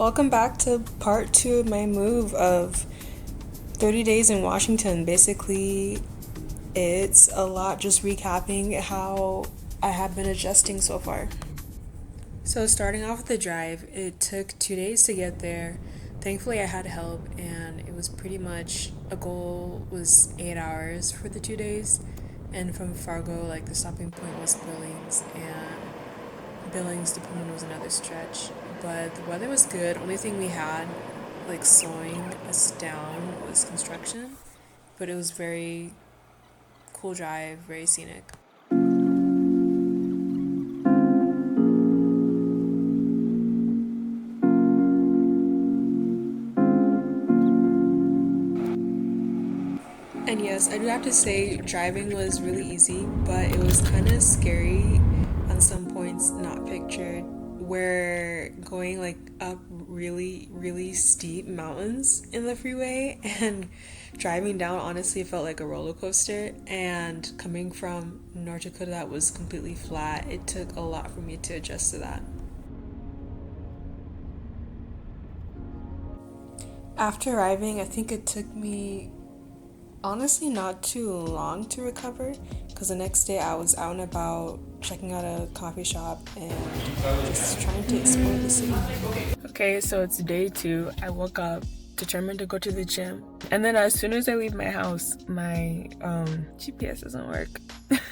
Welcome back to part 2 of my move of 30 days in Washington. Basically, it's a lot just recapping how I have been adjusting so far. So starting off with the drive, it took 2 days to get there. Thankfully, I had help, and it was pretty much a goal was 8 hours for the 2 days. And from Fargo, the stopping point was Billings to Pullman was another stretch. But the weather was good. Only thing we had slowing us down was construction, but it was very cool drive, very scenic. And yes, I do have to say driving was really easy, but it was kind of scary on some points not pictured. We're going up really steep mountains in the freeway, and driving down honestly felt like a roller coaster. And coming from North Dakota that was completely flat, it took a lot for me to adjust to that. After arriving, I think it took me honestly not too long to recover, because the next day I was out and about checking out a coffee shop and just trying to explore the city. Okay, so it's day 2. I woke up determined to go to the gym, and then as soon as I leave my house, my GPS doesn't work.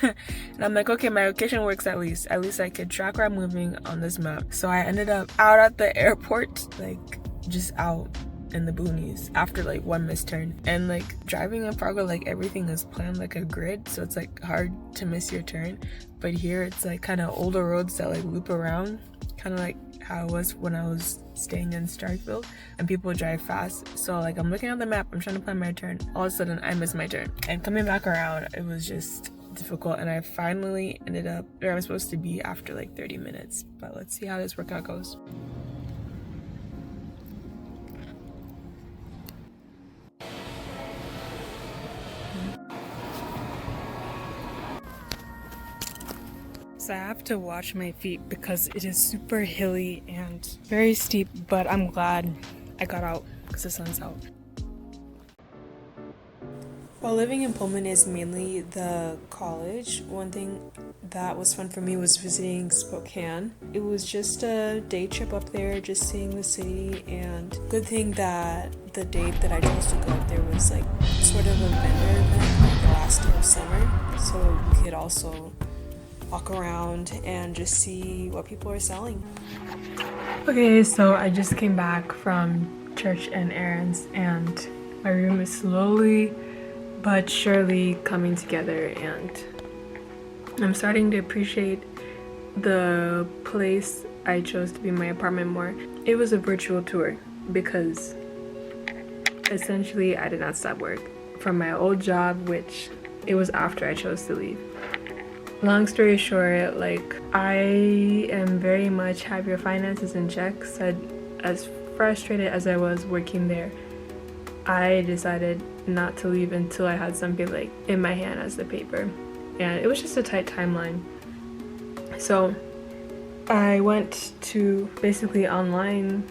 And I'm like, okay, my location works at least I could track where I'm moving on this map. So I ended up out at the airport, just out in the boonies after one missed turn. And driving in Fargo, everything is planned like a grid, so it's hard to miss your turn. But here it's kind of older roads that loop around, kind of like how it was when I was staying in Starkville, and people drive fast. So I'm looking at the map, I'm trying to plan my turn, all of a sudden I miss my turn, and coming back around, it was just difficult. And I finally ended up where I'm supposed to be after 30 minutes. But let's see how this workout goes. So I have to watch my feet because it is super hilly and very steep, but I'm glad I got out because the sun's out. While living in Pullman is mainly the college, one thing that was fun for me was visiting Spokane. It was just a day trip up there, just seeing the city, and good thing that the date that I chose to go up there was sort of a vendor event the last day of summer, so we could also walk around and just see what people are selling. Okay, so I just came back from church and errands, and my room is slowly but surely coming together, and I'm starting to appreciate the place I chose to be my apartment more. It was a virtual tour because essentially I did not stop work from my old job, which it was after I chose to leave. Long story short, I am very much have your finances in check. So as frustrated as I was working there, I decided not to leave until I had something in my hand as the paper. And it was just a tight timeline. So I went to basically online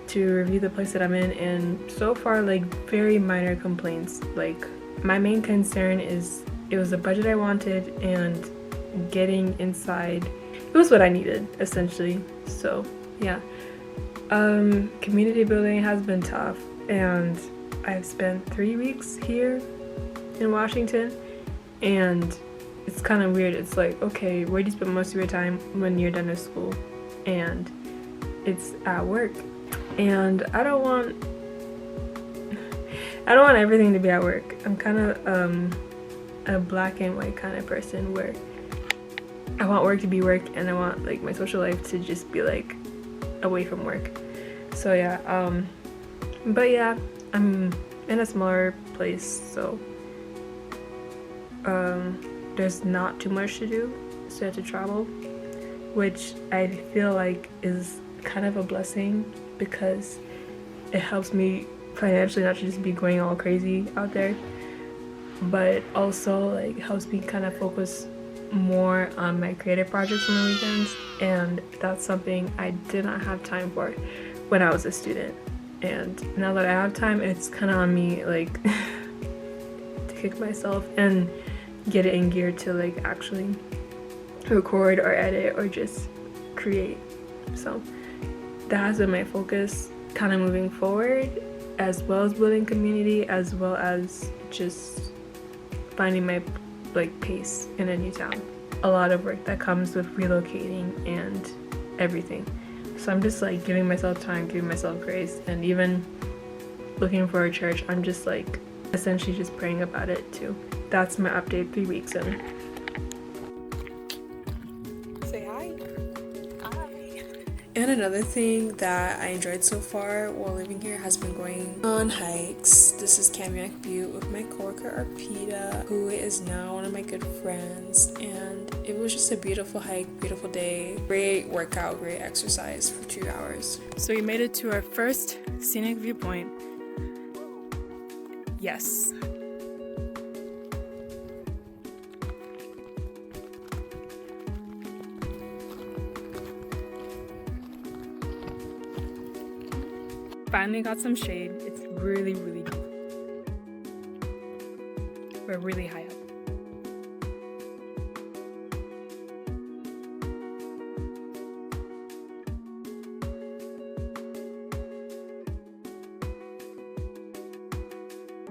to review the place that I'm in, and so far very minor complaints. My main concern is it was the budget I wanted, and getting inside, it was what I needed essentially. So yeah, community building has been tough, and I've spent 3 weeks here in Washington, and it's kind of weird. It's okay, where do you spend most of your time when you're done with school? And it's at work, and I don't want everything to be at work. I'm kind of a black and white kind of person where I want work to be work, and I want my social life to just be away from work. So yeah, but yeah, I'm in a smaller place, so there's not too much to do, so I have to travel, which I feel is kind of a blessing because it helps me financially not to just be going all crazy out there, but also helps me kind of focus more on my creative projects on the weekends, and that's something I did not have time for when I was a student. And now that I have time, it's kind of on me, like, to kick myself and get it in gear to, like, actually record or edit or just create. So that has been my focus kind of moving forward, as well as building community, as well as just finding my, like, pace in a new town. A lot of work that comes with relocating and everything. So I'm just like giving myself time, giving myself grace, and even looking for a church, I'm just like essentially just praying about it too. That's my update 3 weeks in. Say hi. Hi. And another thing that I enjoyed so far while living here has been going on hikes. This is Kamiak Butte with my coworker Arpita, who is now one of my good friends, and it was just a beautiful hike, beautiful day, great workout, great exercise for 2 hours. So we made it to our first scenic viewpoint. Yes. Finally got some shade. It's really, really, we're really high up.